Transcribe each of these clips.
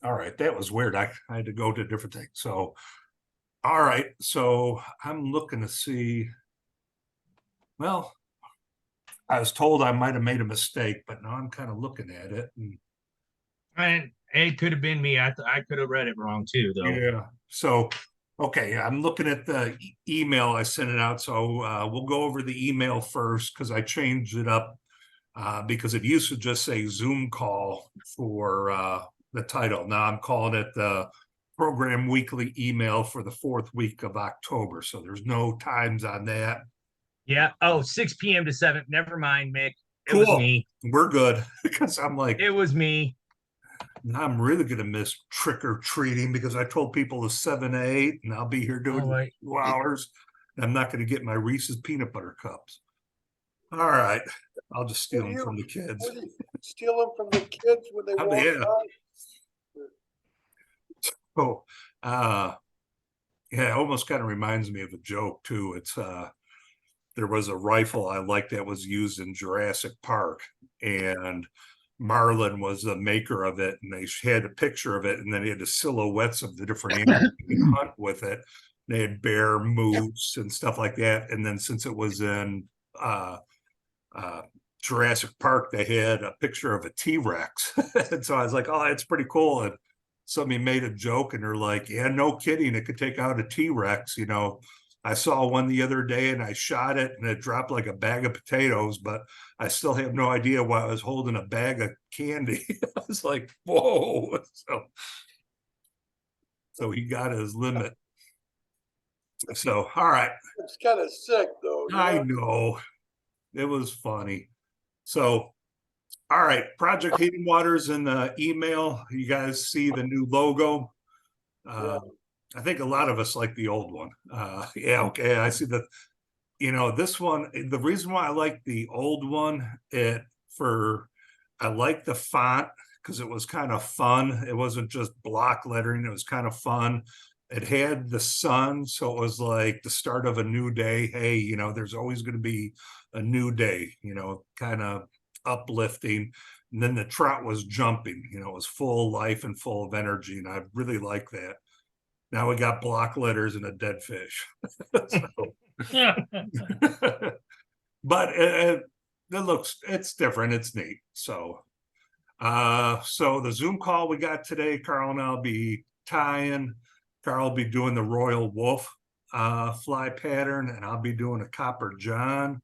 All right, that was weird. I had to go to a different thing. So, all right, so I'm looking to see. Well, I was told I might have made a mistake, but now I'm kind of looking at it, and And it could have been me. I could have read it wrong too, though. yeah. So, okay, I'm looking at the email I sent it out. So we'll go over the email first because I changed it up because it used to just say Zoom call for the title. Now I'm calling it the program weekly email for the fourth week of October. So there's no times on that. Yeah. Oh, 6 p.m. to 7. Never mind, Mick. It was Cool. me. We're good because I'm like, It was me. now I'm really going to miss trick or treating because I told people it's 7 to 8 and I'll be here doing Oh, it wait. 2 hours. And I'm not going to get my Reese's peanut butter cups. All right. I'll just steal What do them from you, the kids. what do you steal them from the kids when they Oh, walk yeah. by? Oh, uh, yeah, it almost kind of reminds me of a joke too. It's there was a rifle I liked that was used in Jurassic Park, and Marlin was the maker of it, and they had a picture of it, and then he had the silhouettes of the different animals you could hunt with it. They had bear, moose, and stuff like that. And then since it was in uh, uh, Jurassic Park, they had a picture of a T-Rex. And so I was like, oh, that's pretty cool. And somebody made a joke and they're like, yeah, no kidding. It could take out a T-Rex. I saw one the other day and I shot it and it dropped like a bag of potatoes, but I still have no idea why I was holding a bag of candy. I was like, whoa. So he got his limit. So, all right. It's kind of sick though, you I know? know it was funny. So, all right, Project Heating Waters in the email. You guys see the new logo. Yeah. Uh, I think a lot of us like the old one. Yeah, okay. I see that. This one, the reason why I like the old one, I like the font because it was kind of fun. It wasn't just block lettering, it was kind of fun. It had the sun, so it was like the start of a new day. Hey, there's always going to be a new day, kind of uplifting. And then the trout was jumping, it was full of life and full of energy. And I really like that. Now we got block letters and a dead fish. So, but it's different. It's neat. So the Zoom call we got today, Carl and I'll be tying. Carl will be doing the Royal Wolf fly pattern, and I'll be doing a Copper John.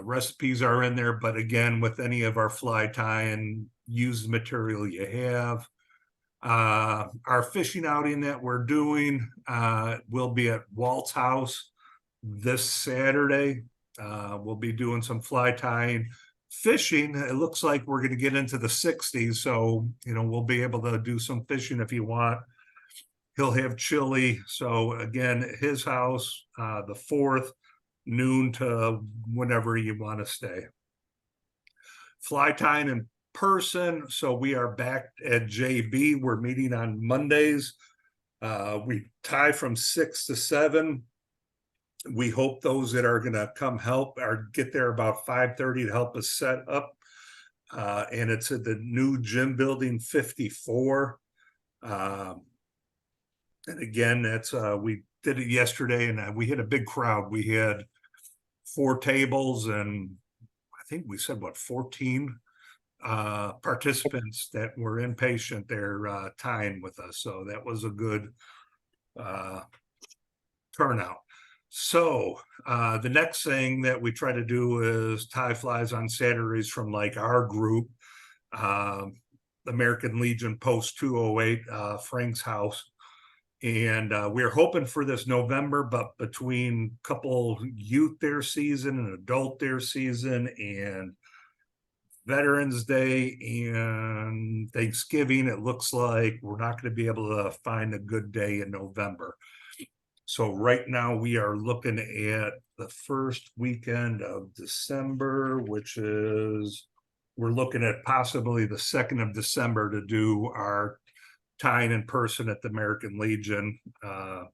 Recipes are in there, but again, with any of our fly tying, use the material you have. Our fishing outing that we're doing will be at Walt's house this Saturday. We'll be doing some fly tying. Fishing, it looks like we're going to get into the 60s. So, we'll be able to do some fishing if you want. He'll have chili. So, again, his house, the 4th, noon to whenever you want to stay. Fly tying in person. So, we are back at JB. We're meeting on Mondays. We tie from 6 to 7. We hope those that are going to come help are get there about 5:30 to help us set up. And it's at the new gym building 54. And again, that's we did it yesterday, and we had a big crowd. We had 4 tables, and I think we said 14 participants that were inpatient there tying with us. So that was a good turnout. So the next thing that we try to do is tie flies on Saturdays from like our group, American Legion Post 208, Frank's house. And we're hoping for this November, but between couple youth their season and adult their season and Veterans Day and Thanksgiving, it looks like we're not going to be able to find a good day in November. So right now we are looking at the first weekend of December, which is, we're looking at possibly the 2nd of December to do our tying in person at the American Legion. I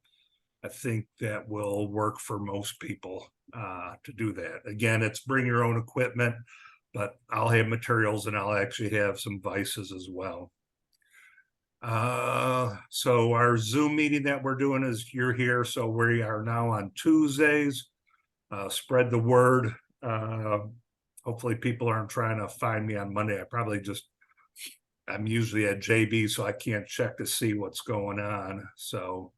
think that will work for most people to do that. Again, it's bring your own equipment, but I'll have materials and I'll actually have some vices as well. So our Zoom meeting that we're doing is you're here, so we are now on Tuesdays. Spread the word. Hopefully people aren't trying to find me on Monday. I'm usually at JB, so I can't check to see what's going on. So,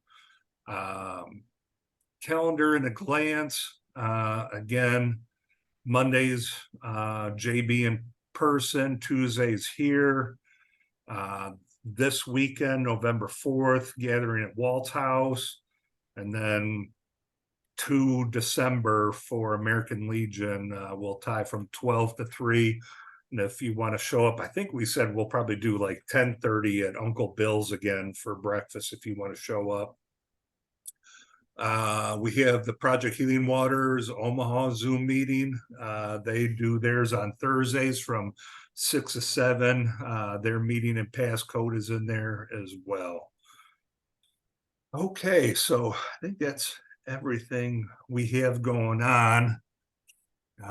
calendar in a glance, again, Mondays, JB in person, Tuesdays here. This weekend, November 4th, gathering at Walt's house, and then 2 December for American Legion. We'll tie from 12 to 3. And if you want to show up, I think we said we'll probably do like 10:30 at Uncle Bill's again for breakfast if you want to show up. We have the Project Healing Waters Omaha Zoom meeting. They do theirs on Thursdays from 6 to 7. Their meeting and passcode is in there as well. Okay, so I think that's everything we have going on.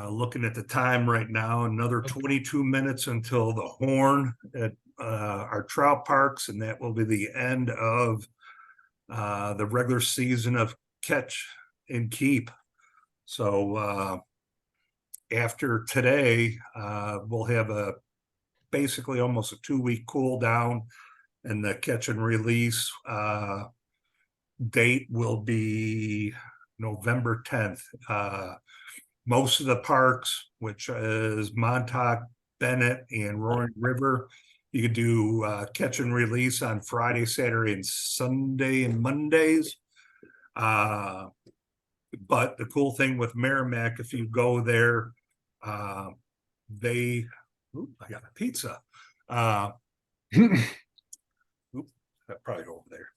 Looking at the time right now, another 22 minutes until the horn at our trout parks, and that will be the end of the regular season of catch and keep. So after today, we'll have basically almost a 2-week cool down, and the catch and release date will be November 10th. Most of the parks, which is Montauk, Bennett, and Roaring River, you could do catch and release on Friday, Saturday, and Sunday and Mondays. But the cool thing with Merrimack, if you go there, I got a pizza. That probably go over there.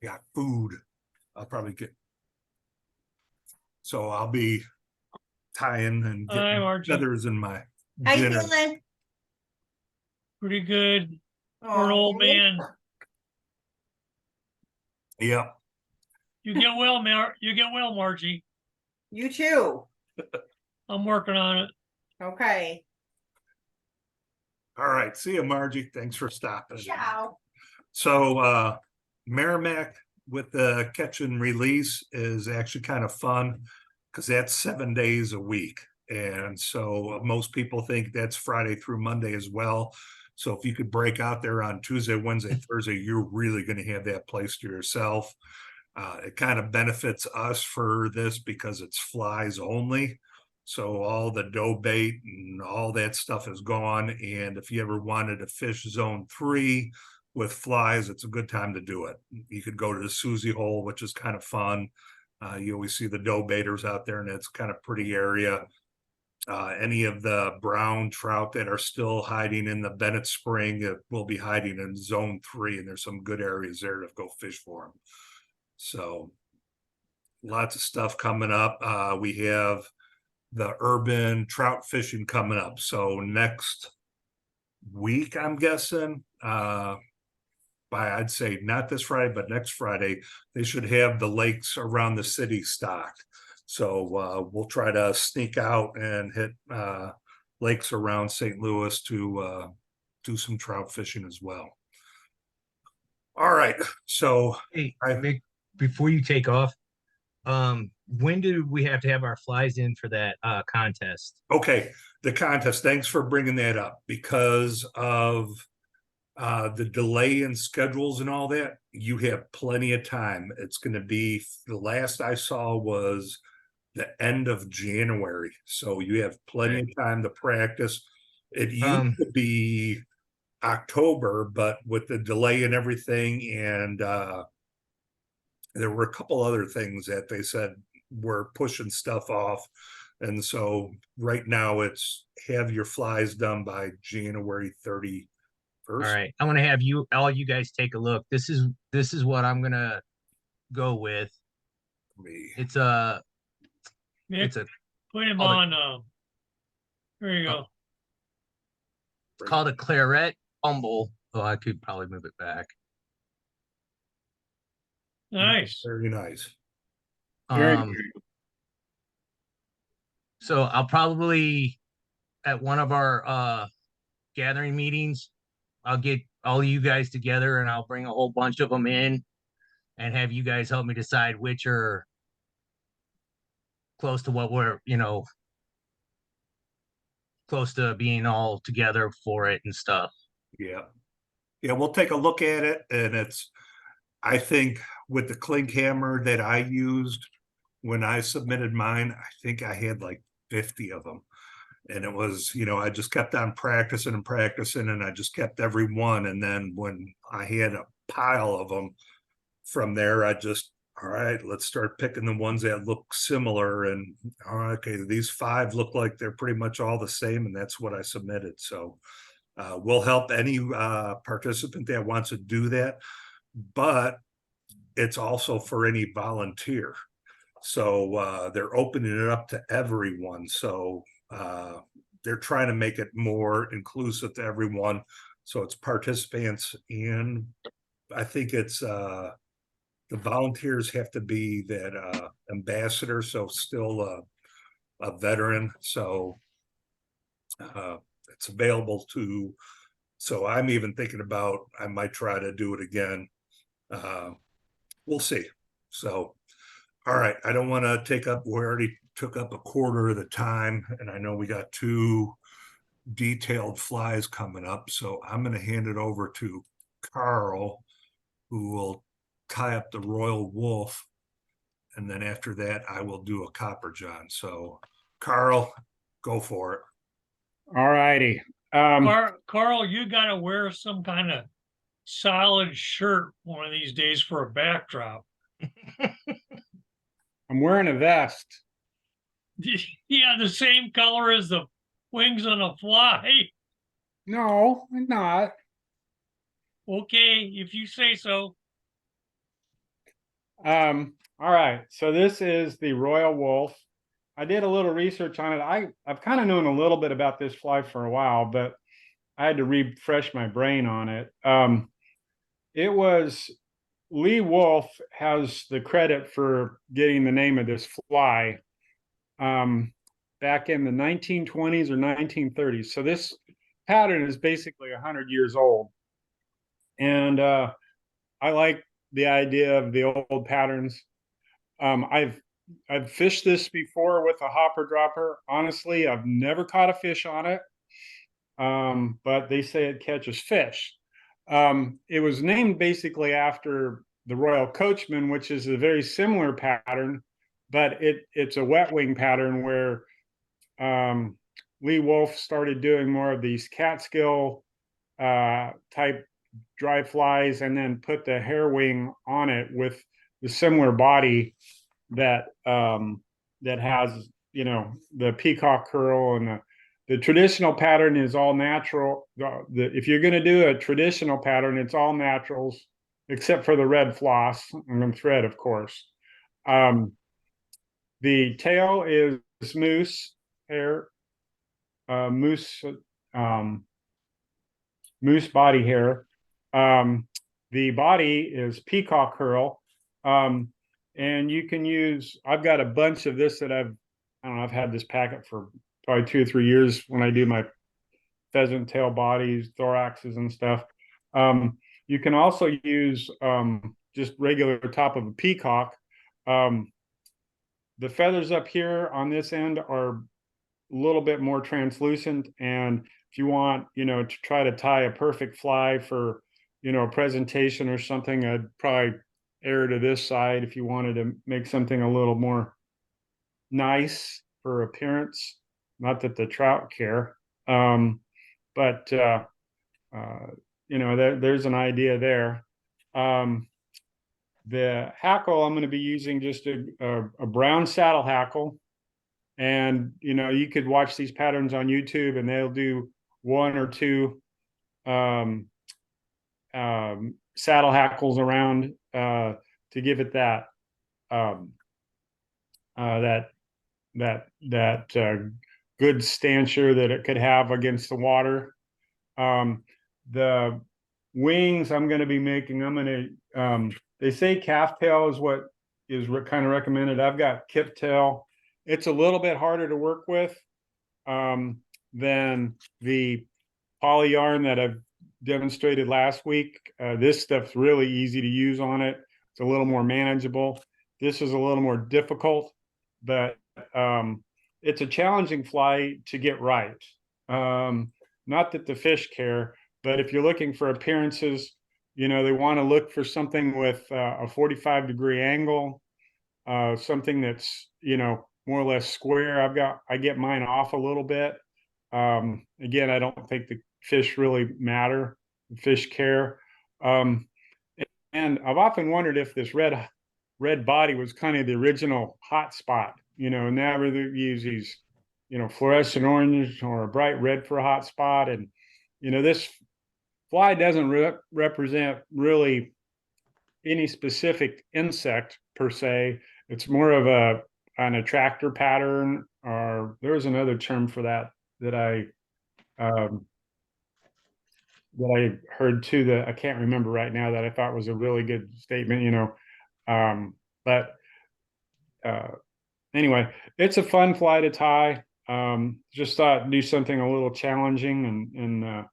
I got food. I'll probably get. So I'll be tying and Hi, getting Archie. feathers in my How you dinner. feeling? Pretty good for an Aw, old really? man. Yep. You get well, Margie. You too. I'm working on it. Okay. All right. See you, Margie. Thanks for stopping. Ciao. So Merrimack with the catch and release is actually kind of fun because that's 7 days a week. And so most people think that's Friday through Monday as well. So if you could break out there on Tuesday, Wednesday, Thursday, you're really going to have that place to yourself. It kind of benefits us for this because it's flies only. So all the dough bait and all that stuff is gone. And if you ever wanted to fish zone 3 with flies, it's a good time to do it. You could go to the Susie hole, which is kind of fun. You always see the dough baiters out there, and it's kind of pretty area. Any of the brown trout that are still hiding in the Bennett Spring will be hiding in zone 3, and there's some good areas there to go fish for them. So lots of stuff coming up. We have the urban trout fishing coming up. So next week, I'm guessing, I'd say not this Friday, but next Friday, they should have the lakes around the city stocked. So we'll try to sneak out and hit lakes around St. Louis to do some trout fishing as well. All right. So Hey, Mick, before you take off, when do we have to have our flies in for that contest? okay, the contest. Thanks for bringing that up because of the delay in schedules and all that. You have plenty of time. It's going to be, the last I saw was the end of January, so you have plenty of time to practice. It used to be October, but with the delay and everything, and there were a couple other things that they said were pushing stuff off. And so right now it's have your flies done by January 31st. All right, I want to have all you guys take a look. This is what I'm gonna go with. It's a Nick, put him called on. There you go. it's called a claret humble. Oh, I could probably move it back. Nice. Very nice. So I'll probably at one of our gathering meetings, I'll get all you guys together, and I'll bring a whole bunch of them in and have you guys help me decide which are close to what we're, close to being all together for it and stuff. Yeah. Yeah, we'll take a look at it, and I think with the clink hammer that I used when I submitted mine, I think I had like 50 of them. And it was, I just kept on practicing and practicing, and I just kept every one. And then when I had a pile of them from there, all right, let's start picking the ones that look similar. And all right, okay, these 5 look like they're pretty much all the same, and that's what I submitted. So we'll help any participant that wants to do that, but it's also for any volunteer. So they're opening it up to everyone. So they're trying to make it more inclusive to everyone. So it's participants, and I think it's the volunteers have to be that ambassador, so still a veteran. So it's available to. So I'm even thinking about I might try to do it again. We'll see. So, all right, I don't want to take up. We already took up a quarter of the time, and I know we got 2 detailed flies coming up. So I'm going to hand it over to Carl, who will tie up the royal wolf, and then after that, I will do a copper john. So, Carl, go for it. All righty. Carl, you gotta wear some kind of solid shirt one of these days for a backdrop. I'm wearing a vest. Yeah, the same color as the wings on a fly. No, I'm not. Okay, if you say so. All right. So this is the royal wolf. I did a little research on it. I've kind of known a little bit about this fly for a while, but I had to refresh my brain on it. It was Lee Wolf has the credit for getting the name of this fly back in the 1920s or 1930s. So this pattern is basically 100 years old. And I like the idea of the old patterns. I've fished this before with a hopper dropper. Honestly, I've never caught a fish on it, but they say it catches fish. It was named basically after the Royal Coachman, which is a very similar pattern, but it's a wet wing pattern where Lee Wolf started doing more of these Catskill type dry flies, and then put the hair wing on it with the similar body that that has the peacock curl, and the traditional pattern is all natural. If you're going to do a traditional pattern, it's all naturals except for the red floss and thread, of course. The tail is moose hair, moose body hair. The body is peacock curl. And you can use, I've got a bunch of this that I've had this packet for probably 2 or 3 years when I do my pheasant tail bodies, thoraxes and stuff. You can also use just regular top of a peacock. The feathers up here on this end are a little bit more translucent, and if you want, to try to tie a perfect fly for, a presentation or something, I'd probably err to this side if you wanted to make something a little more nice for appearance. Not that the trout care, but there's an idea there. The hackle, I'm going to be using just a brown saddle hackle. And, you could watch these patterns on YouTube, and they'll do 1 or 2 saddle hackles around to give it that good stancher that it could have against the water. The wings I'm going to be making, they say calf tail is what is kind of recommended. I've got kip tail. It's a little bit harder to work with than the poly yarn that I've demonstrated last week. This stuff's really easy to use on it. It's a little more manageable. This is a little more difficult, but it's a challenging fly to get right. Not that the fish care, but if you're looking for appearances, you know, they want to look for something with a 45-degree angle, something that's, you know, more or less square. I get mine off a little bit. Again, I don't think the fish really matter. Fish care. And I've often wondered if this red body was kind of the original hot spot. You know, now they use these, you know, fluorescent orange or a bright red for a hot spot. And, you know, this fly doesn't represent really any specific insect per se. It's more of an attractor pattern, or there's another term for that I heard too, that I can't remember right now, that I thought was a really good statement, you know. But anyway, it's a fun fly to tie. Just thought do something a little challenging, and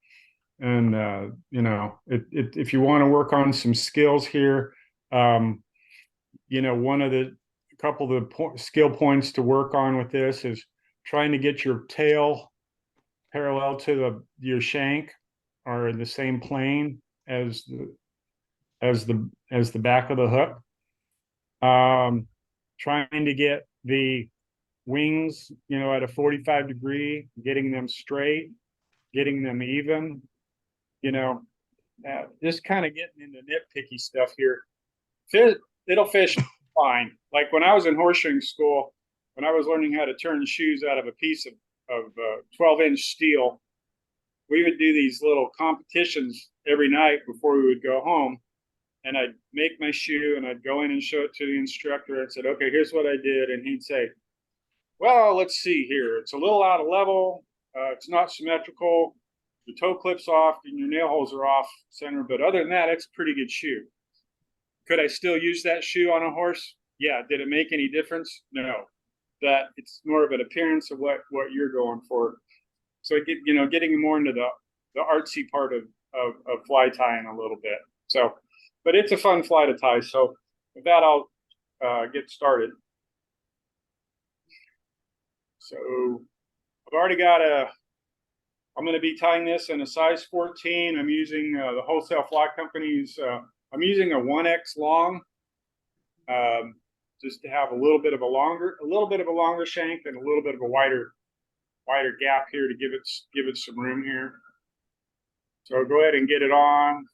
you know, if you want to work on some skills here, you know, one of the couple of the skill points to work on with this is trying to get your tail parallel to your shank, or in the same plane as the back of the hook. Trying to get the wings, you know, at a 45-degree, getting them straight, getting them even, you know, just kind of getting into nitpicky stuff here. It'll fish fine. Like when I was in horseshoeing school, when I was learning how to turn shoes out of a piece of 12-inch steel, we would do these little competitions every night before we would go home. And I'd make my shoe and I'd go in and show it to the instructor and said, okay, here's what I did. And he'd say, well, let's see here. It's a little out of level. It's not symmetrical. The toe clip's off and your nail holes are off center. But other than that, it's a pretty good shoe. Could I still use that shoe on a horse? Yeah. Did it make any difference? No. That it's more of an appearance of what you're going for. So getting more into the artsy part of fly tying a little bit. So, but it's a fun fly to tie. So with that, I'll get started. So I've already got I'm going to be tying this in a size 14. I'm using the wholesale fly company's. I'm using a 1X long, just to have a little bit of a longer shank and a little bit of a wider gap here to give it some room here. So I'll go ahead and get it on.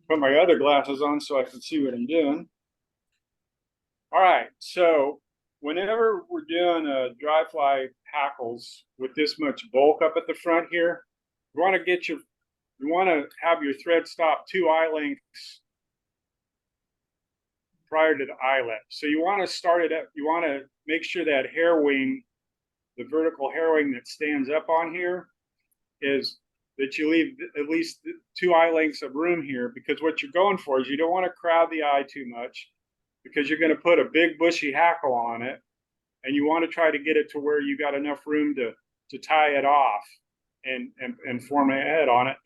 Put my other glasses on so I can see what I'm doing. All right, so whenever we're doing dry fly hackles with this much bulk up at the front here, you want to have your thread stop 2 eye lengths prior to the eyelet. So you want to start it up. You want to make sure that hair wing, the vertical hair wing that stands up on here, is that you leave at least 2 eye lengths of room here, because what you're going for is you don't want to crowd the eye too much, because you're going to put a big bushy hackle on it, and you want to try to get it to where you got enough room to tie it off and form a head on it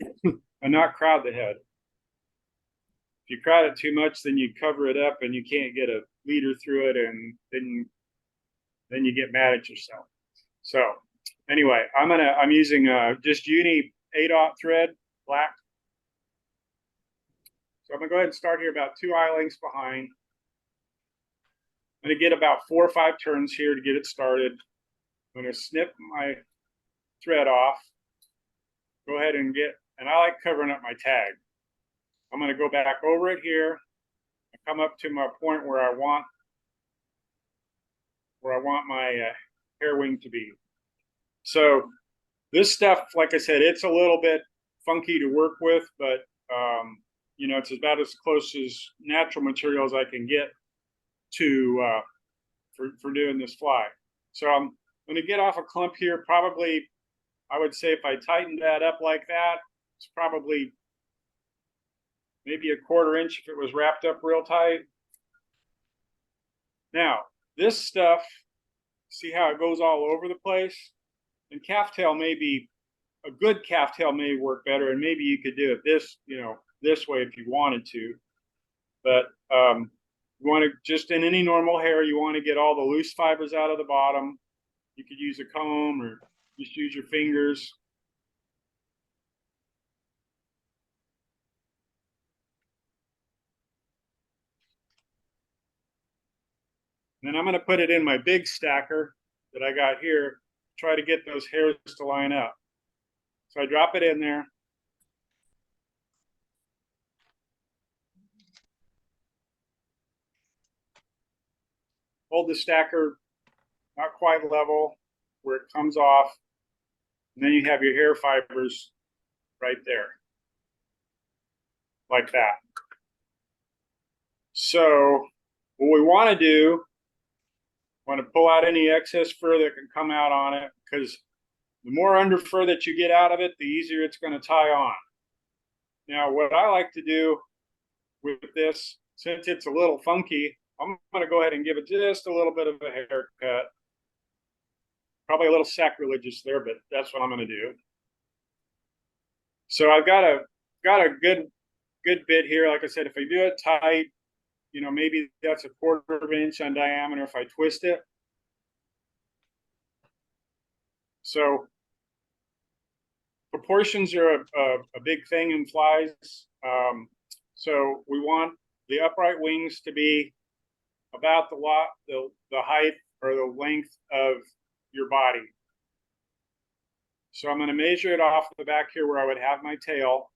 and not crowd the head. If you crowd it too much, then you cover it up and you can't get a leader through it, and then you get mad at yourself. So anyway, I'm using just uni 8/0 thread, black. So I'm gonna go ahead and start here about 2 eye lengths behind. I'm gonna get about 4 or 5 turns here to get it started. I'm gonna snip my thread off. Go ahead and I like covering up my tag. I'm going to go back over it here and come up to my point where I want my hair wing to be. So this stuff, like I said, it's a little bit funky to work with, but you know, it's about as close as natural materials I can get to for doing this fly. So I'm going to get off a clump here. Probably, I would say if I tightened that up like that, it's probably maybe a 1/4 inch if it was wrapped up real tight. Now, this stuff, see how it goes all over the place? And calf tail may be, a good calf tail may work better, and maybe you could do it this, this way if you wanted to. But you want to, just in any normal hair, you want to get all the loose fibers out of the bottom. You could use a comb or just use your fingers. Then I'm going to put it in my big stacker that I got here, try to get those hairs to line up. So I drop it in there. Hold the stacker not quite level where it comes off. And then you have your hair fibers right there, like that. So what we want to do, want to pull out any excess fur that can come out on it, because the more under fur that you get out of it, the easier it's going to tie on. Now, what I like to do with this, since it's a little funky, I'm going to go ahead and give it just a little bit of a haircut. Probably a little sacrilegious there, but that's what I'm going to do. So I've got a good bit here. Like I said, if I do it tight, maybe that's a 1/4 inch on diameter if I twist it. So proportions are a big thing in flies. So we want the upright wings to be about the height or the length of your body. So I'm going to measure it off the back here where I would have my tail,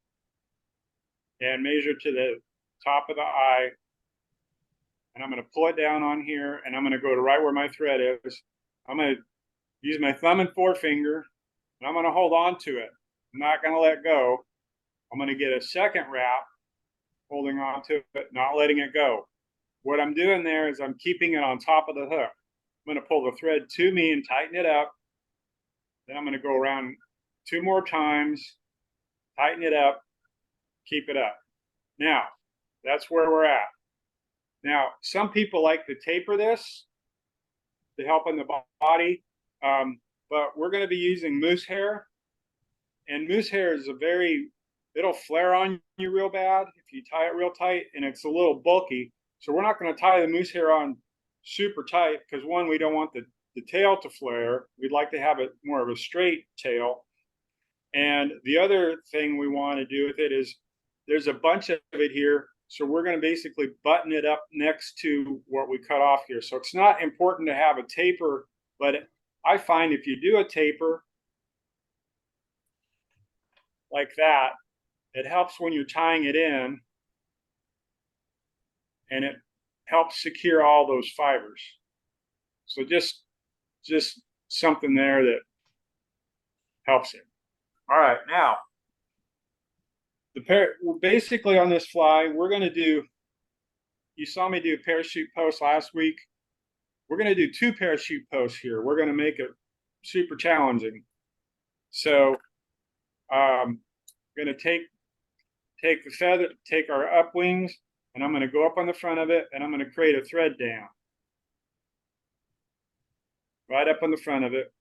and measure to the top of the eye. And I'm going to pull it down on here, and I'm going to go to right where my thread is. I'm going to use my thumb and forefinger, and I'm going to hold on to it. I'm not going to let go. I'm going to get a second wrap, holding on to it, not letting it go. What I'm doing there is I'm keeping it on top of the hook. I'm going to pull the thread to me and tighten it up. Then I'm going to go around 2 more times, tighten it up, keep it up. Now, that's where we're at. Now, some people like to taper this to help in the body, but we're going to be using moose hair. And moose hair is it'll flare on you real bad if you tie it real tight, and it's a little bulky. So we're not going to tie the moose hair on super tight, because one, we don't want the tail to flare. We'd like to have it more of a straight tail. And the other thing we want to do with it is there's a bunch of it here. So we're going to basically button it up next to what we cut off here. So it's not important to have a taper, but I find if you do a taper like that, it helps when you're tying it in, and it helps secure all those fibers. So just something there that helps it. All right, now basically on this fly, we're going to do, you saw me do a parachute post last week. We're going to do 2 parachute posts here. We're going to make it super challenging. So I'm going to take the feather, take our up wings, and I'm going to go up on the front of it, and I'm going to create a thread down right up on the front of it.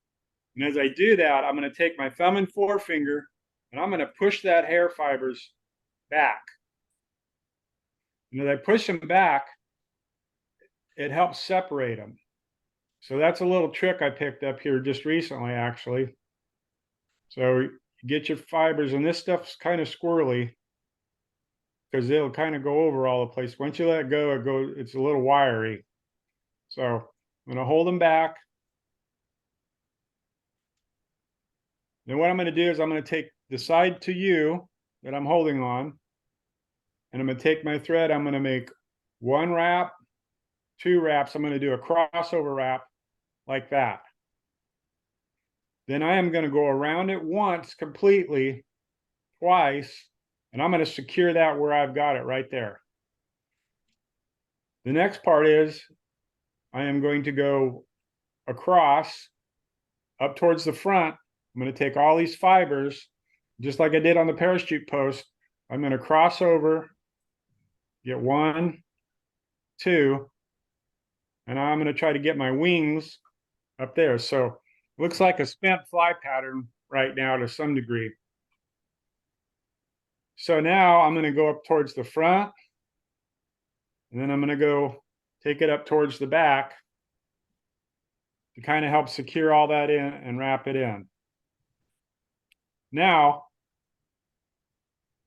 And as I do that, I'm going to take my thumb and forefinger, and I'm going to push that hair fibers back. And as I push them back, it helps separate them. So that's a little trick I picked up here just recently, actually. So you get your fibers, and this stuff's kind of squirrely because it'll kind of go over all the place. Once you let it go, it's a little wiry. So I'm going to hold them back. Then what I'm going to do is I'm going to take the side to you that I'm holding on, and I'm going to take my thread. I'm going to make 1 wrap, 2 wraps. I'm going to do a crossover wrap like that. Then I am going to go around it once completely, twice, and I'm going to secure that where I've got it right there. The next part is I am going to go across up towards the front. I'm going to take all these fibers, just like I did on the parachute post. I'm going to cross over, get 1, 2, and I'm going to try to get my wings up there. So Looks like a spent fly pattern right now to some degree. So now I'm going to go up towards the front, and then I'm going to go take it up towards the back to kind of help secure all that in and wrap it in. Now,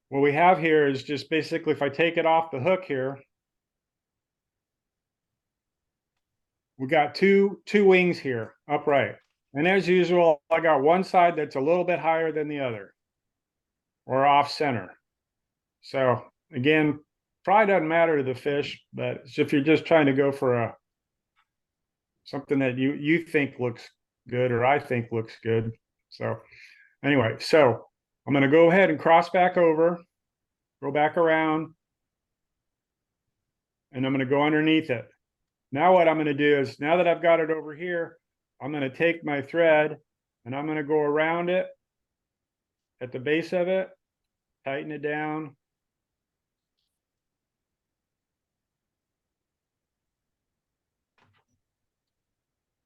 what we have here is just basically, if I take it off the hook here, we got two wings here upright. And as usual, I got one side that's a little bit higher than the other, or off center. So again, probably doesn't matter to the fish, but if you're just trying to go for something that you think looks good, or I think looks good. So anyway, so I'm going to go ahead and cross back over, go back around, and I'm going to go underneath it. Now what I'm going to do is, now that I've got it over here, I'm going to take my thread and I'm going to go around it at the base of it, tighten it down.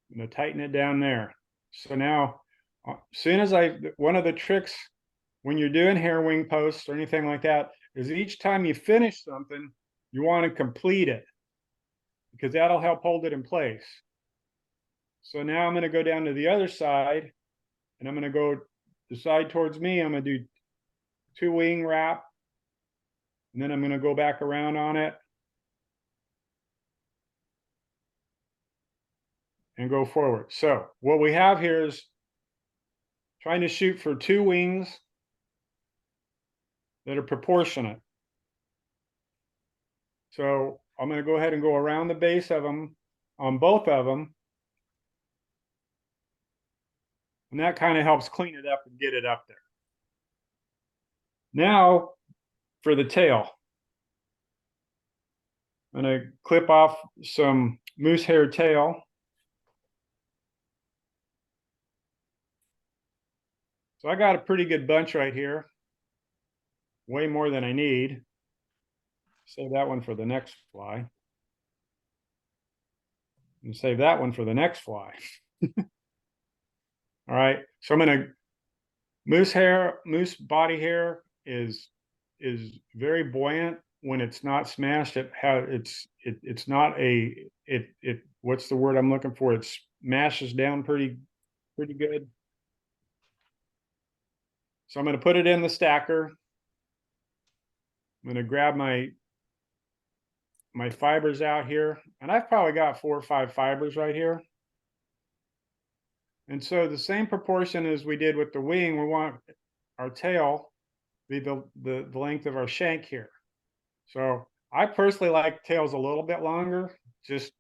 I'm going to tighten it down there. So now, as soon as one of the tricks when you're doing hair wing posts or anything like that is each time you finish something, you want to complete it, because that'll help hold it in place. So now I'm going to go down to the other side, and I'm going to go the side towards me. I'm going to do 2 wing wrap, and then I'm going to go back around on it and go forward. So what we have here is trying to shoot for 2 wings that are proportionate. So I'm going to go ahead and go around the base of them on both of them. And that kind of helps clean it up and get it up there. Now for the tail. I'm going to clip off some moose hair tail. So I got a pretty good bunch right here. Way more than I need. Save that one for the next fly. And save that one for the next fly. All right, so I'm gonna, moose body hair is very buoyant when it's not smashed. It's not what's the word I'm looking for? It smashes down pretty good. So I'm gonna put it in the stacker. I'm gonna grab my fibers out here, and I've probably got 4 or 5 fibers right here. And so the same proportion as we did with the wing, we want our tail be the length of our shank here. So I personally like tails a little bit longer, just,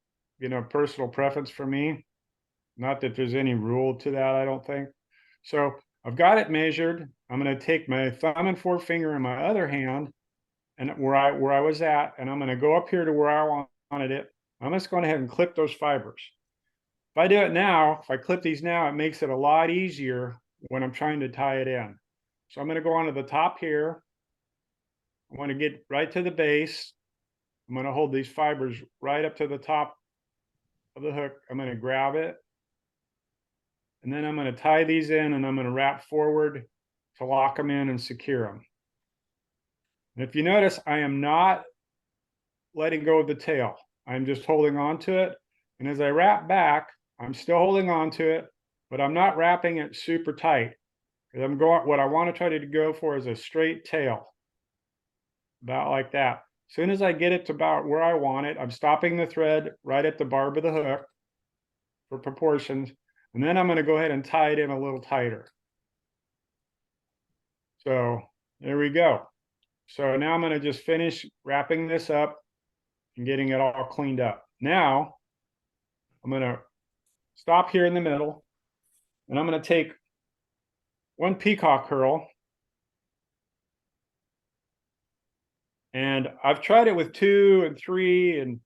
personal preference for me. Not that there's any rule to that, I don't think. So I've got it measured. I'm going to take my thumb and forefinger in my other hand, and where I was at, and I'm going to go up here to where I wanted it. I'm just going ahead and clip those fibers. If I do it now, if I clip these now, it makes it a lot easier when I'm trying to tie it in. So I'm going to go onto the top here. I want to get right to the base. I'm going to hold these fibers right up to the top of the hook. I'm going to grab it. And then I'm going to tie these in, and I'm going to wrap forward to lock them in and secure them. And if you notice, I am not letting go of the tail. I'm just holding on to it. And as I wrap back, I'm still holding on to it, but I'm not wrapping it super tight. Because what I want to try to go for is a straight tail. About like that. As soon as I get it to about where I want it, I'm stopping the thread right at the barb of the hook for proportions. And then I'm going to go ahead and tie it in a little tighter. So there we go. So now I'm going to just finish wrapping this up and getting it all cleaned up. Now I'm going to stop here in the middle, and I'm going to take one peacock curl, and I've tried it with 2 and 3, and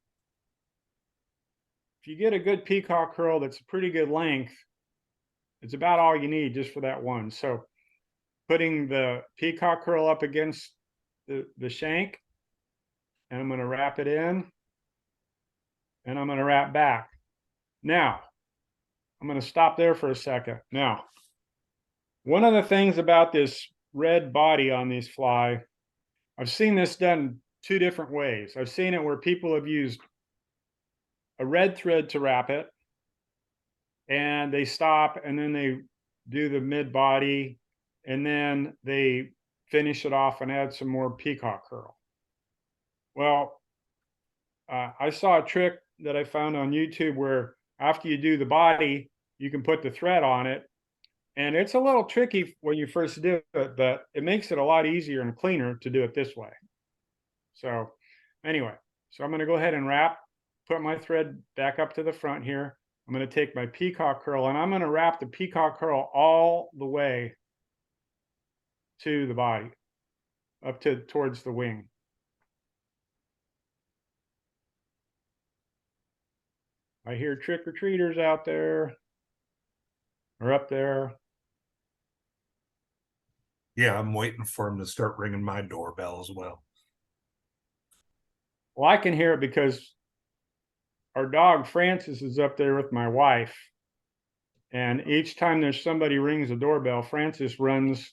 if you get a good peacock curl that's a pretty good length, it's about all you need just for that one. So putting the peacock curl up against the shank, and I'm going to wrap it in, and I'm going to wrap back. Now, I'm going to stop there for a second. Now, one of the things about this red body on these fly, I've seen this done two different ways. I've seen it where people have used a red thread to wrap it, and they stop and then they do the mid body, and then they finish it off and add some more peacock curl. Well, I saw a trick that I found on YouTube where after you do the body, you can put the thread on it. And it's a little tricky when you first do it, but it makes it a lot easier and cleaner to do it this way. So anyway, so I'm going to go ahead and wrap, put my thread back up to the front here. I'm going to take my peacock curl and I'm going to wrap the peacock curl all the way to the body, up to towards the wing. I hear trick-or-treaters out there or up there. Yeah, I'm waiting for him to start ringing my doorbell as well. Well, I can hear it because our dog Francis is up there with my wife. And each time there's somebody rings the doorbell, Francis runs,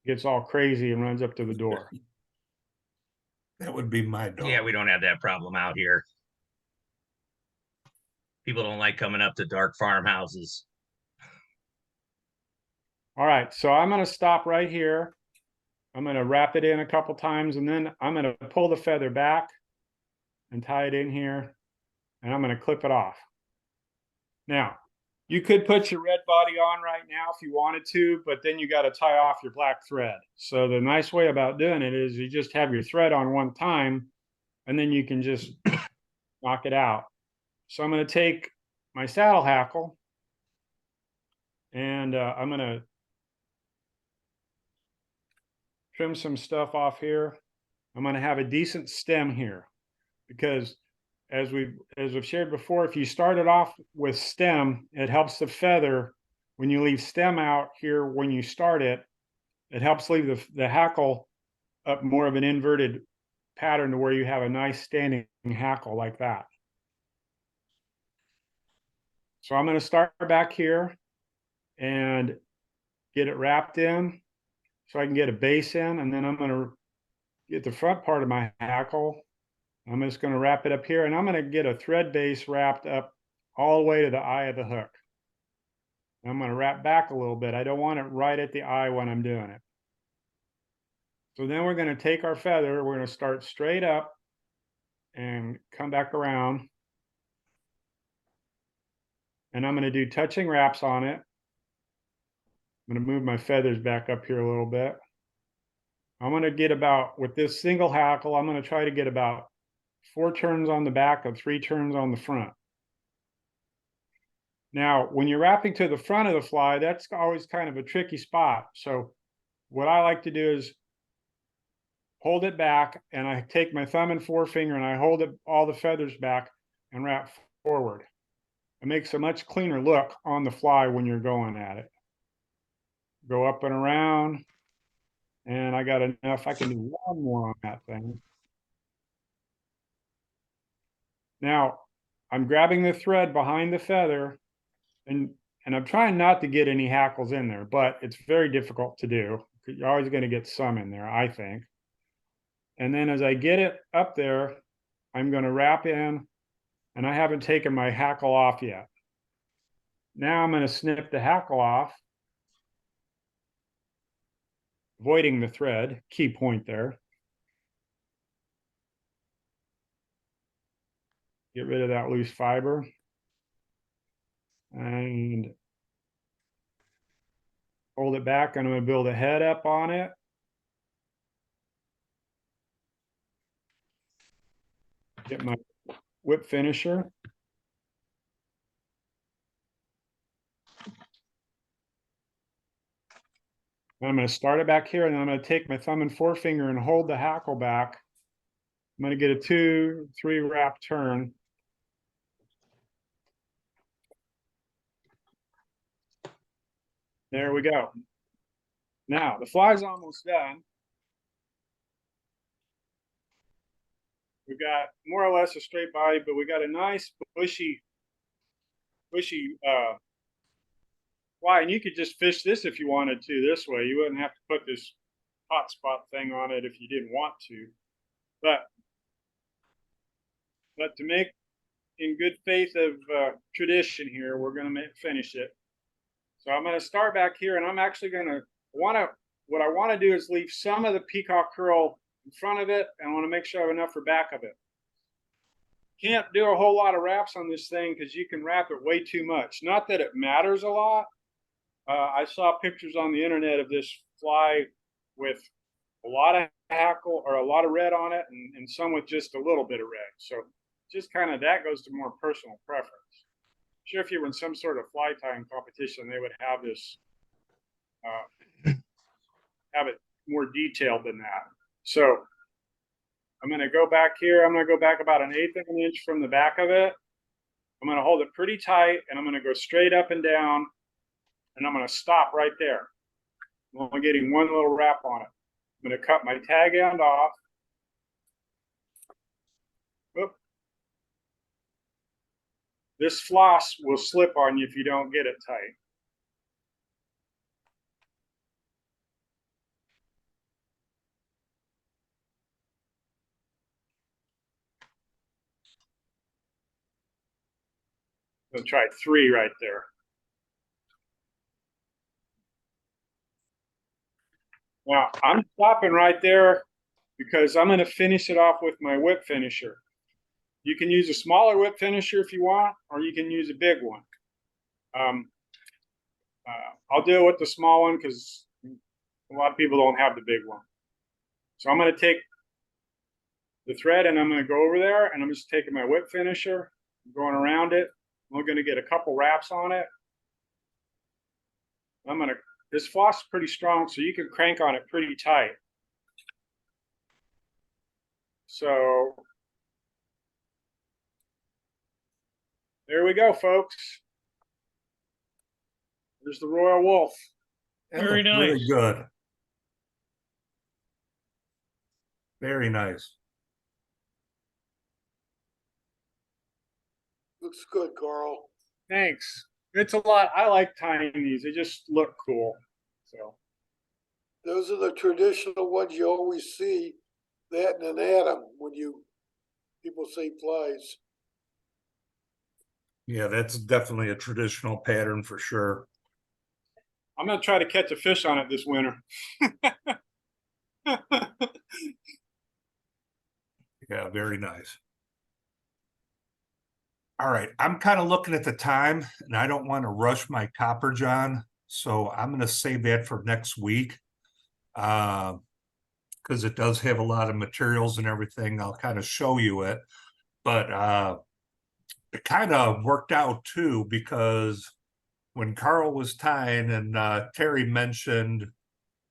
gets all crazy and runs up to the door. That would be my dog. Yeah, we don't have that problem out here. People don't like coming up to dark farmhouses. All right, so I'm going to stop right here. I'm going to wrap it in a couple times, and then I'm going to pull the feather back and tie it in here, and I'm going to clip it off. Now, you could put your red body on right now if you wanted to, but then you got to tie off your black thread. So the nice way about doing it is you just have your thread on one time, and then you can just knock it out. So I'm going to take my saddle hackle, and I'm going to trim some stuff off here. I'm going to have a decent stem here because as I've shared before, if you start it off with stem, it helps the feather. When you leave stem out here, when you start it, it helps leave the hackle up more of an inverted pattern to where you have a nice standing hackle like that. So I'm going to start back here and get it wrapped in so I can get a base in, and then I'm going to get the front part of my hackle. I'm just going to wrap it up here, and I'm going to get a thread base wrapped up all the way to the eye of the hook. I'm going to wrap back a little bit. I don't want it right at the eye when I'm doing it. So then we're going to take our feather, we're going to start straight up and come back around. And I'm going to do touching wraps on it. I'm going to move my feathers back up here a little bit. I'm going to get about, with this single hackle, I'm going to try to get about 4 turns on the back and 3 turns on the front. Now, when you're wrapping to the front of the fly, that's always kind of a tricky spot. So what I like to do is hold it back, and I take my thumb and forefinger and I hold it, all the feathers back, and wrap forward. It makes a much cleaner look on the fly when you're going at it. Go up and around, and I got enough. I can do one more on that thing. Now, I'm grabbing the thread behind the feather, and I'm trying not to get any hackles in there, but it's very difficult to do. You're always going to get some in there, I think. And then as I get it up there, I'm going to wrap in, and I haven't taken my hackle off yet. Now I'm going to snip the hackle off, avoiding the thread, key point there. Get rid of that loose fiber. And hold it back. I'm going to build a head up on it. Get my whip finisher. I'm going to start it back here, and then I'm going to take my thumb and forefinger and hold the hackle back. I'm going to get a 2-3 wrap turn. There we go. Now, the fly's almost done. We've got more or less a straight body, but we got a nice bushy fly, and you could just fish this if you wanted to this way. You wouldn't have to put this hotspot thing on it if you didn't want to. But to make in good faith of tradition here, we're going to finish it. So I'm going to start back here, and I'm actually going to what I want to do is leave some of the peacock curl in front of it, and I want to make sure I have enough for back of it. Can't do a whole lot of wraps on this thing because you can wrap it way too much. Not that it matters a lot. I saw pictures on the internet of this fly with a lot of hackle or a lot of red on it, and some with just a little bit of red. So just kind of that goes to more personal preference. Sure, if you were in some sort of fly tying competition, they would have this, have it more detailed than that. So I'm going to go back here. I'm going to go back about 1/8 of an inch from the back of it. I'm going to hold it pretty tight, and I'm going to go straight up and down, and I'm going to stop right there. I'm only getting one little wrap on it. I'm going to cut my tag end off. Oop. This floss will slip on you if you don't get it tight. I'll try 3 right there. Now I'm stopping right there because I'm going to finish it off with my whip finisher. You can use a smaller whip finisher if you want, or you can use a big one. I'll do it with the small one because a lot of people don't have the big one. So I'm going to take the thread and I'm going to go over there, and I'm just taking my whip finisher, going around it. I'm going to get a couple wraps on it. This floss is pretty strong, so you can crank on it pretty tight. So there we go, folks. There's the Royal Wolf. That Very looks really nice. good. Very nice. Looks good, Carl. Thanks. It's a lot. I like tying these. They just look cool. So Those are the traditional ones you always see, that and an atom when people say flies. Yeah, that's definitely a traditional pattern for sure. I'm going to try to catch a fish on it this winter. Yeah, very nice. All right, I'm kind of looking at the time, and I don't want to rush my copper john, so I'm going to save that for next week. Because it does have a lot of materials and everything. I'll kind of show you it, but it kind of worked out too, because when Carl was tying and Terry mentioned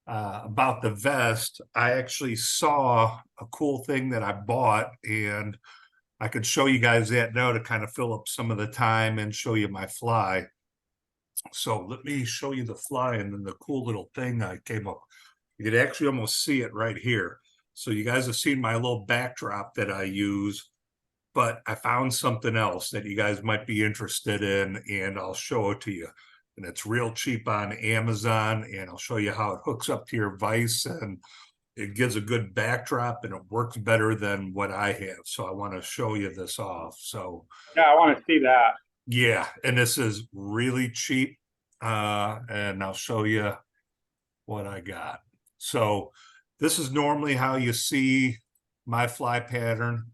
about the vest, I actually saw a cool thing that I bought, and I could show you guys that now to kind of fill up some of the time and show you my fly. So let me show you the fly and then the cool little thing I came up. You could actually almost see it right here. So you guys have seen my little backdrop that I use, but I found something else that you guys might be interested in, and I'll show it to you. And it's real cheap on Amazon, and I'll show you how it hooks up to your vise, and it gives a good backdrop, and it works better than what I have. So I want to show you this off. So Yeah, I want to see that. yeah, and this is really cheap. And I'll show you what I got. So this is normally how you see my fly pattern.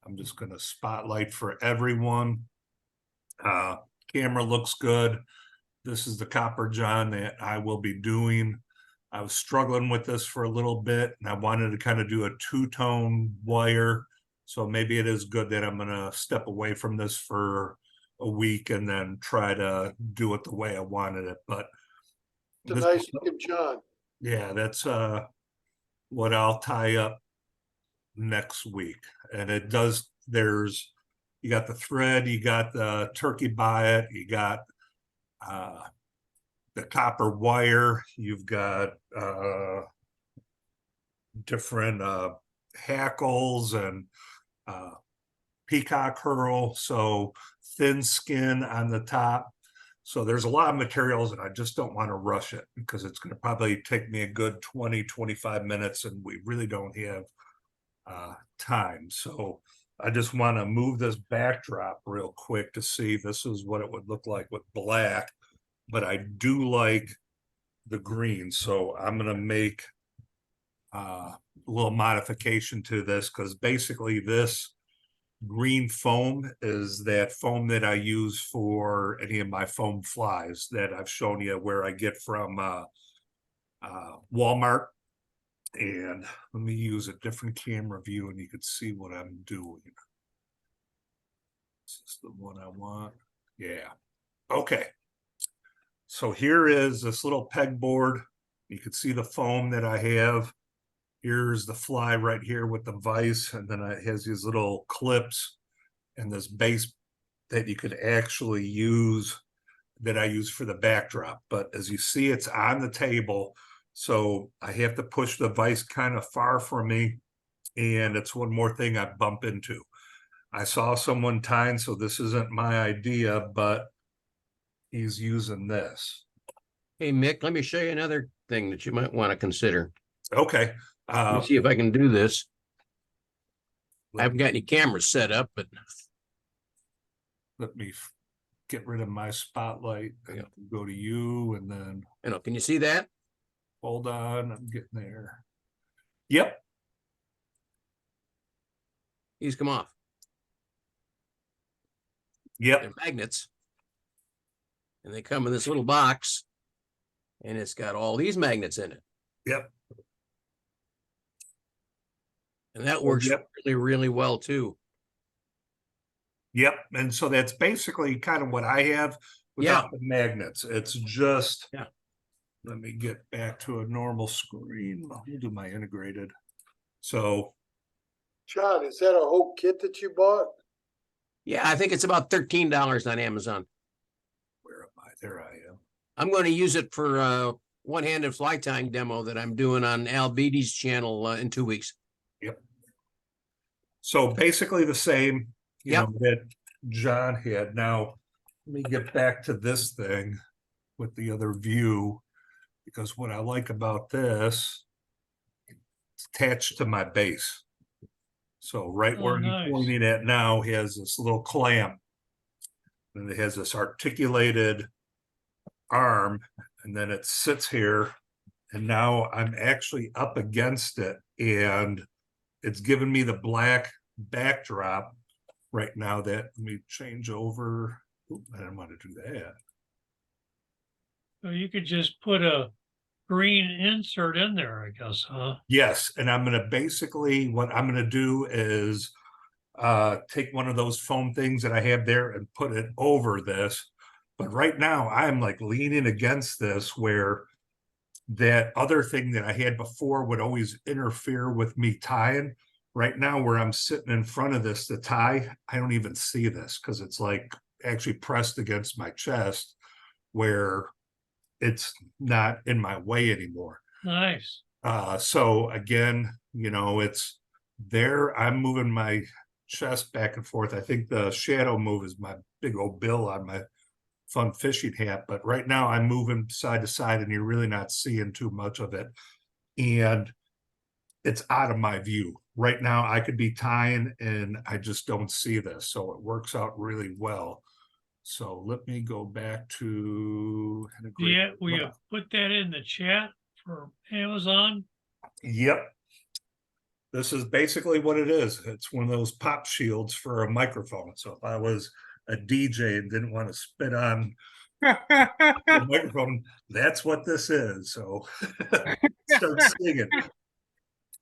I'm just going to spotlight for everyone. Camera looks good. This is the copper john that I will be doing. I was struggling with this for a little bit, and I wanted to kind of do a two-tone wire. So maybe it is good that I'm going to step away from this for a week and then try to do it the way I wanted it. But It's a nice looking John. yeah, that's what I'll tie up next week. And it does, you got the thread, you got the turkey biot, you got the copper wire, you've got different hackles and peacock herl, so thin skin on the top. So there's a lot of materials and I just don't want to rush it because it's going to probably take me a good 20-25 minutes and we really don't have time. So I just want to move this backdrop real quick to see this is what it would look like with black, but I do like the green. So I'm going to make a little modification to this because basically this green foam is that foam that I use for any of my foam flies that I've shown you where I get from Walmart. And let me use a different camera view and you can see what I'm doing. This is the one I want. Yeah. Okay. So here is this little pegboard. You can see the foam that I have. Here's the fly right here with the vise, and then it has these little clips and this base that you could actually use that I use for the backdrop. But as you see, it's on the table. So I have to push the vise kind of far from me. And it's one more thing I bump into. I saw someone tying, so this isn't my idea, but he's using this. Hey, Mick, let me show you another thing that you might want to consider. Okay. Let me see if I can do this. I Let haven't got any cameras set up, but me get rid of my spotlight and Yeah. go to you and then can you see that? hold on, I'm getting there. Yep. These come off. Yep. They're magnets. And they come in this little box. And it's got all these magnets in it. Yep. And that works Yep. really, really well too. Yep. And so that's basically kind of what I have without the magnets. It's just, Yeah. Let me get back to a normal screen. I'll do my integrated. So, John, is that a whole kit that you bought? Yeah, I think it's about $13 on Amazon. where am I? There I am. I'm going to use it for one-handed fly tying demo that I'm doing on Al Beatty's channel in 2 weeks. So basically the same, you Yep. know, that John had. Now, let me get back to this thing with the other view, because what I like about this, it's attached to my base. So right Oh, where nice. I'm pointing at now has this little clamp. And it has this articulated arm, and then it sits here. And now I'm actually up against it, and it's giving me the black backdrop right now. That let me change over. Oop, I didn't want to do that. So you could just put a green insert in there, I guess, huh? Yes, and I'm gonna basically what I'm gonna do is take one of those foam things that I have there and put it over this. But right now I'm like leaning against this where that other thing that I had before would always interfere with me tying. Right now, where I'm sitting in front of this to tie, I don't even see this because it's like actually pressed against my chest where it's not in my way anymore. Nice. So again, you know, it's there. I'm moving my chest back and forth. I think the shadow move is my big old bill on my fun fishing hat, but right now I'm moving side to side and you're really not seeing too much of it. And it's out of my view. Right now I could be tying and I just don't see this. So it works out really well. So let me go back to Yeah, we have put that in the chat for Amazon. Yep. This is basically what it is. It's one of those pop shields for a microphone. So if I was a DJ and didn't want to spit on the microphone, that's what this is. So start singing.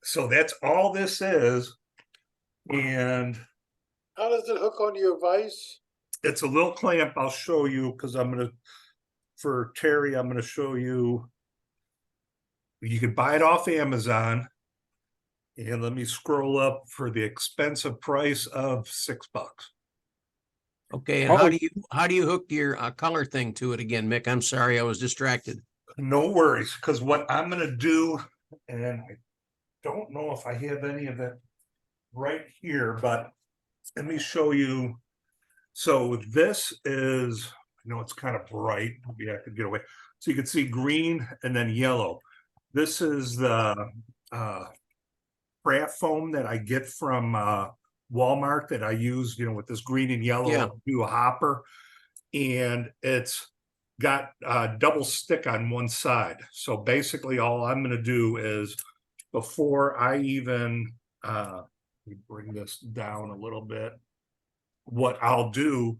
So that's all this is. And How does it hook onto your vise? it's a little clamp. I'll show you because for Terry, I'm going to show you. You can buy it off Amazon. And let me scroll up for the expensive price of $6. Okay, and how do you hook your color thing to it again, Mick? I'm sorry, I was distracted. No worries, because what I'm gonna do, and I don't know if I have any of it right here, but let me show you. So this is, know it's kind of bright, maybe I could get away. So you can see green and then yellow. This is the craft foam that I get from Walmart that I use, with this green and yellow Yeah. do a hopper. And it's got double stick on one side. So basically all I'm gonna do is before I even let me bring this down a little bit. What I'll do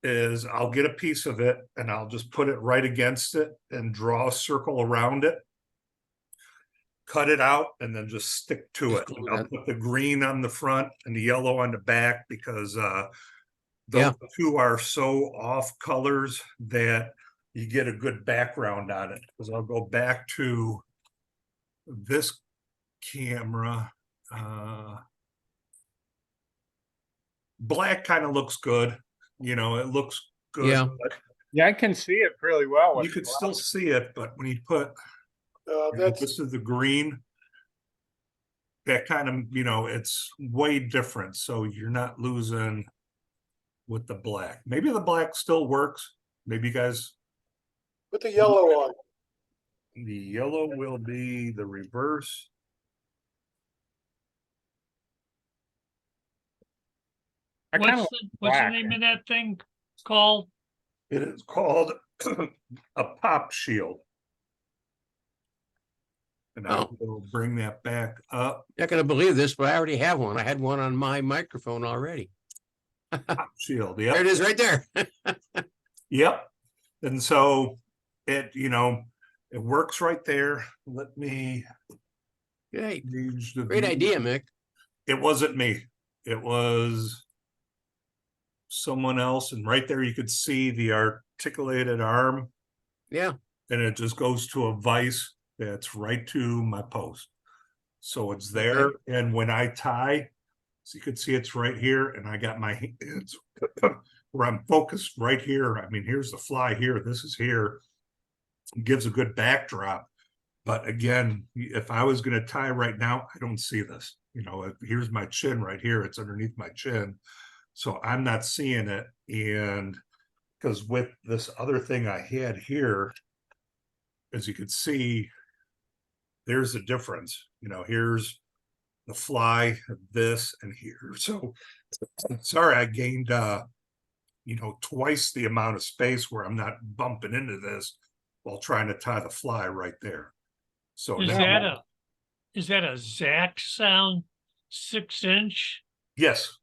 is I'll get a piece of it and I'll just put it right against it and draw a circle around it. Cut it out and then just stick to Just it. glue I'll that. put the green on the front and the yellow on the back because Yeah. those two are so off colors that you get a good background on it. Because I'll go back to this camera. Black kind of looks good. It looks good. Yeah. But Yeah, I can see it really well. you with could the still glasses. see it, but when you put That's, this is the green, that kind of, it's way different. So you're not losing with the black. Maybe the black still works. Maybe you guys, put the yellow on. the yellow will be the reverse. I kind of What's the black. name of that thing called? It is called a pop shield. And I Oh. will bring that back up. Not gonna believe this, but I already have one. I had one on my microphone already. Pop shield, There yep. it is right there. Yep. And so it, it works right there. Let me Great, gauge the great view. idea, Mick. It wasn't me. It was someone else. And right there, you could see the articulated arm Yeah, and it just goes to a vise that's right to my post. So it's there. Okay. And when I tie, so you can see it's right here and I got my hands where I'm focused right here. I mean, here's the fly here. This is here. It gives a good backdrop. But again, if I was going to tie right now, I don't see this. Here's my chin right here. It's underneath my chin. So I'm not seeing it. And because with this other thing I had here, as you can see, there's a difference. Here's the fly, this and here. So sorry, I gained twice the amount of space where I'm not bumping into this while trying to tie the fly right there. So Is now, that a Zach sound 6-inch, yes,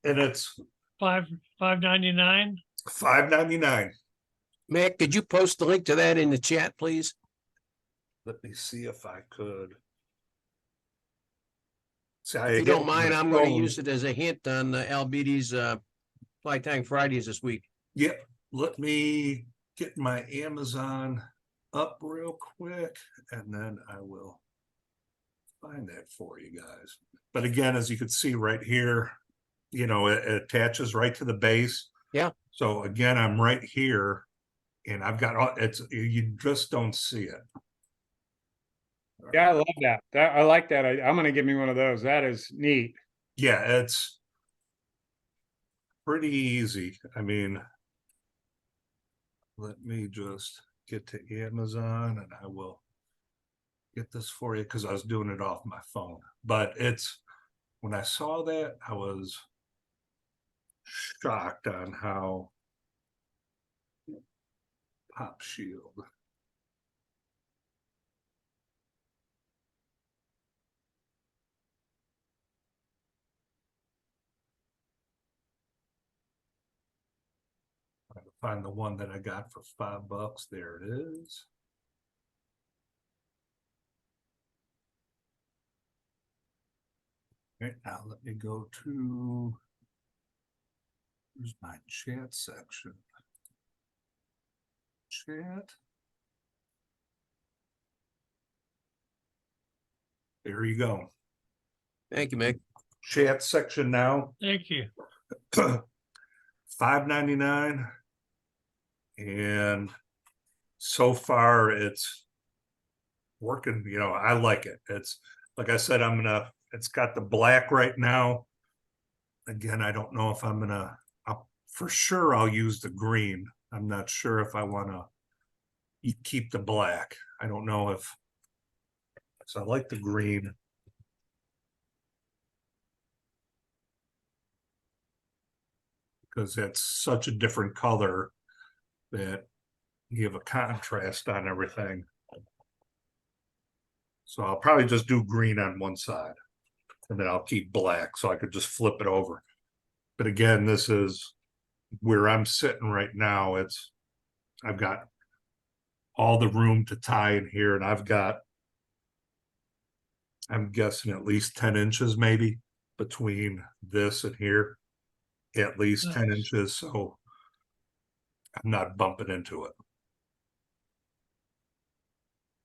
and it's $5.99? $5.99. Mick, could you post the link to that in the chat, please? Let me see if I could. See, If you don't mind, I'm gonna use it as a hint on LBD's Fly Tank Fridays this week. Yep. Let me get my Amazon up real quick and then I will find that for you guys. But again, as you can see right here, it attaches right to the base. Yeah. So again, I'm right here and I've got all, you just don't see it. Yeah, I love that. I like that. I'm gonna give me one of those. That is neat. Yeah, it's pretty easy. I mean, let me just get to Amazon and I will get this for you because I was doing it off my phone. But when I saw that, I was shocked on how pop shield. Trying to find the one that I got for $5. There it is. Okay, now let me go to, here's my chat section. Chat. There you go. Thank you, Mick. Chat section now. Thank you. $5.99. And so far it's working, I like it. It's like I said, it's got the black right now. Again, I don't know if for sure I'll use the green. I'm not sure if I want to keep the black. I don't know if, so I like the green. Because that's such a different color that you have a contrast on everything. So I'll probably just do green on one side and then I'll keep black so I could just flip it over. But again, this is where I'm sitting right now. I've got all the room to tie in here and I'm guessing at least 10 inches maybe between this and here, at least 10 Nice. inches. So I'm not bumping into it.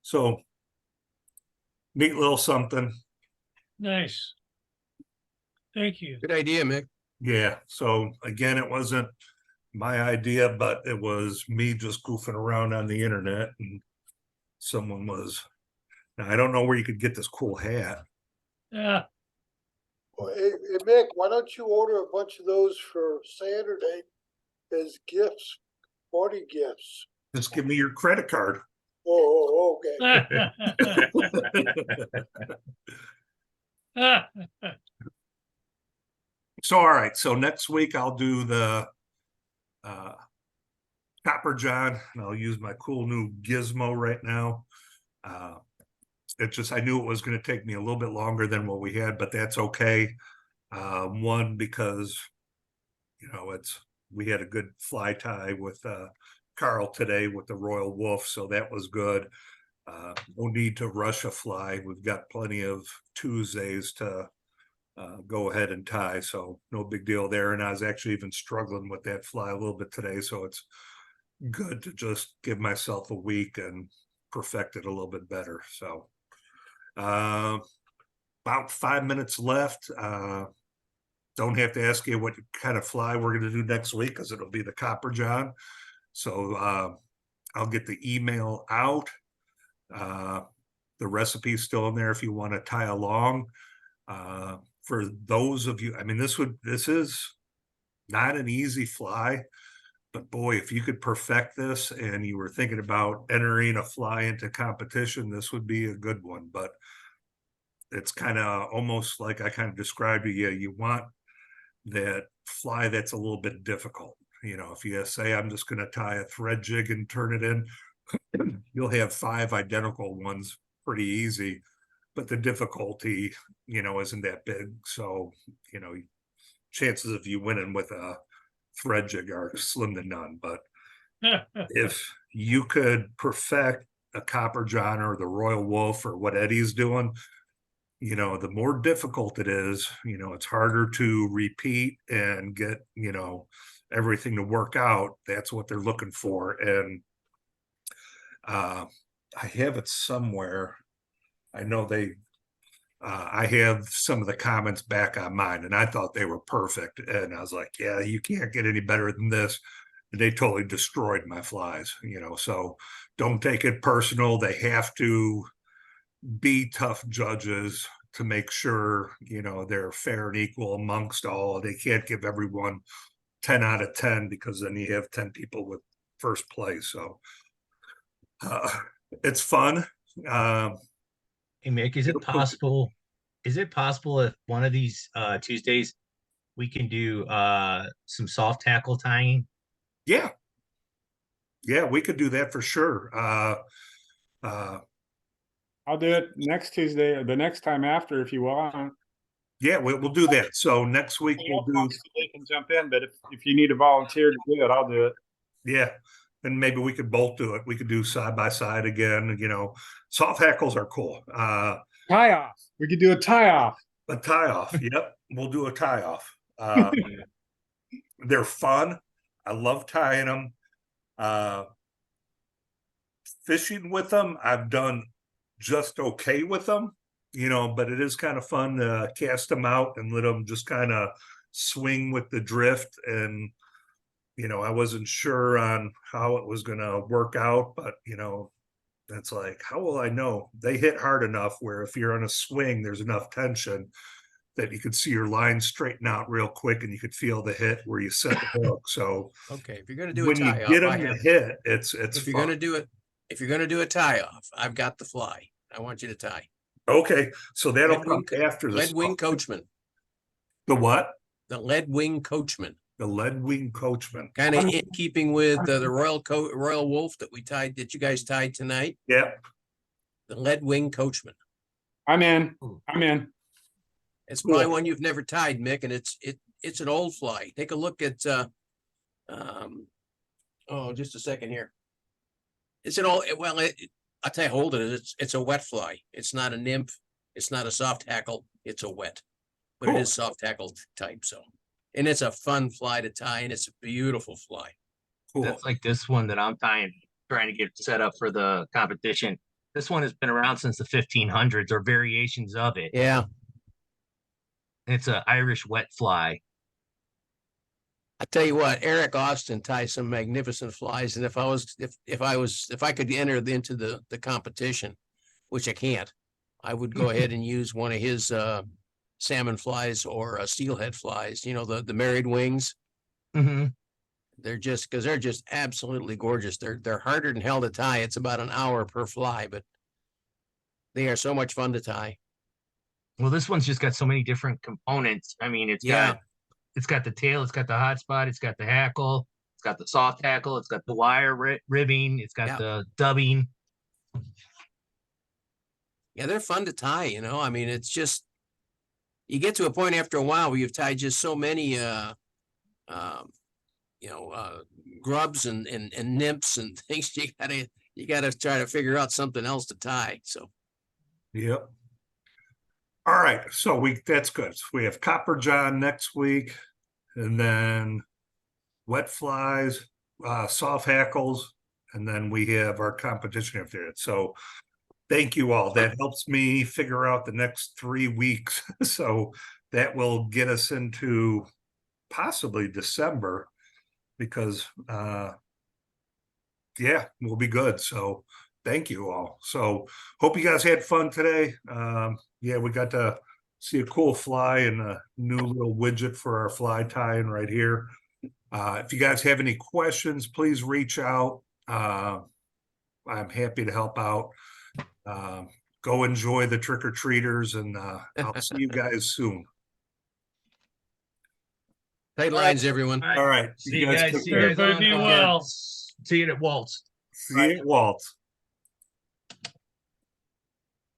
So neat little something. Nice. Thank you. Good idea, Mick. Yeah. So again, it wasn't my idea, but it was me just goofing around on the internet and someone was, now I don't know where you could get this cool hat. Yeah. Well, hey, Mick, why don't you order a bunch of those for Saturday as gifts, party gifts? Just give me your credit card. Oh, okay. So, all right. So next week I'll do the Copper John and I'll use my cool new gizmo right now. It just, I knew it was going to take me a little bit longer than what we had, but that's okay. One, because, you know, we had a good fly tie with Carl today with the Royal Wolf. So that was good. No need to rush a fly. We've got plenty of Tuesdays to go ahead and tie. So no big deal there. And I was actually even struggling with that fly a little bit today. So it's good to just give myself a week and perfect it a little bit better. So about 5 minutes left. Don't have to ask you what kind of fly we're going to do next week because it'll be the Copper John. So I'll get the email out. The recipe's still in there if you want to tie along. For those of you, I mean, this is not an easy fly, but boy, if you could perfect this and you were thinking about entering a fly into competition, this would be a good one. But it's kind of almost like I kind of described to you. You want that fly that's a little bit difficult. You know, if you say, I'm just going to tie a thread jig and turn it in, you'll have 5 identical ones pretty easy, but the difficulty, you know, isn't that big. So, you know, chances of you winning with a thread jig are slim to none. But if you could perfect a Copper John or the Royal Wolf or what Eddie's doing, you know, the more difficult it is, you know, it's harder to repeat and get, you know, everything to work out. That's what they're looking for. And I have it somewhere. I know I have some of the comments back on mine and I thought they were perfect. And I was like, yeah, you can't get any better than this. And they totally destroyed my flies, you know, so don't take it personal. They have to be tough judges to make sure, you know, they're fair and equal amongst all. They can't give everyone 10 out of 10 because then you have 10 people with first place. So it's fun. Hey Mick, is it possible if one of these Tuesdays we can do some soft tackle tying? Yeah, we could do that for sure. I'll do it next Tuesday or the next time after if you want. Yeah, we'll do that. So next week we'll do. They can jump in, but if you need a volunteer to do it, I'll do it. Yeah, and maybe we could both do it. We could do side by side again. You know, soft hackles are cool. Tie off. We could do a tie off. A tie off. Yep, we'll do a tie off. They're fun. I love tying them. Fishing with them, I've done just okay with them, you know, but it is kind of fun to cast them out and let them just kind of swing with the drift. And, you know, I wasn't sure on how it was going to work out, but, you know, that's like, how will I know? They hit hard enough where if you're on a swing, there's enough tension that you could see your line straighten out real quick and you could feel the hit where you set the hook. So Okay, if you're gonna do a when you tie get off, them to hit, it's if you're fun. gonna do it, if you're gonna do a tie off, I've got the fly. I want you to tie. Okay, so that'll Lead come wing co- after the Lead wing soft- coachman, The what? the lead wing coachman, The lead wing coachman. kind of in keeping with the Royal Wolf that that you guys tied tonight. Yep. The lead wing coachman. I'm in. I'm in. It's probably Cool. one you've never tied, Mick, and it's an old fly. Take a look at just a second here. It's an old I'll tell you, hold it. It's a wet fly. It's not a nymph. It's not a soft hackle. It's a wet, but Cool. it is soft hackle type. So, and it's a fun fly to tie, and it's a beautiful fly. Cool. That's like this one that I'm trying to get set up for the competition. This one has been around since the 1500s or variations of it. Yeah, It's an Irish wet fly. I tell you what, Eric Austin ties some magnificent flies, and if I could enter into the competition, which I can't, I would go ahead and use one of his salmon flies or steelhead flies. You know, the married wings. Mm-hmm. They're just absolutely gorgeous. They're harder than hell to tie. It's about an hour per fly, but they are so much fun to tie. Well, this one's just got so many different components. I mean, it's got the tail, it's got the hot spot, it's got the hackle, it's got the soft hackle, it's got the wire ribbing, it's got the dubbing. Yeah, they're fun to tie, you know. I mean, it's just you get to a point after a while where you've tied just so many grubs and nymphs and things. You gotta try to figure out something else to tie. So Yep. All right, so that's good. So we have Copper John next week, and then wet flies, soft hackles, and then we have our competition after it. So thank you all. That helps me figure out the next 3 weeks. So that will get us into possibly December because we'll be good. So thank you all. So hope you guys had fun today. We got to see a cool fly and a new little widget for our fly tying right here. If you guys have any questions, please reach out. I'm happy to help out. Go enjoy the trick-or-treaters, and I'll see you guys soon. tight lines, everyone. All right. See you guys. take See care. you guys Everybody be on, well. see you at Waltz. See you at Waltz.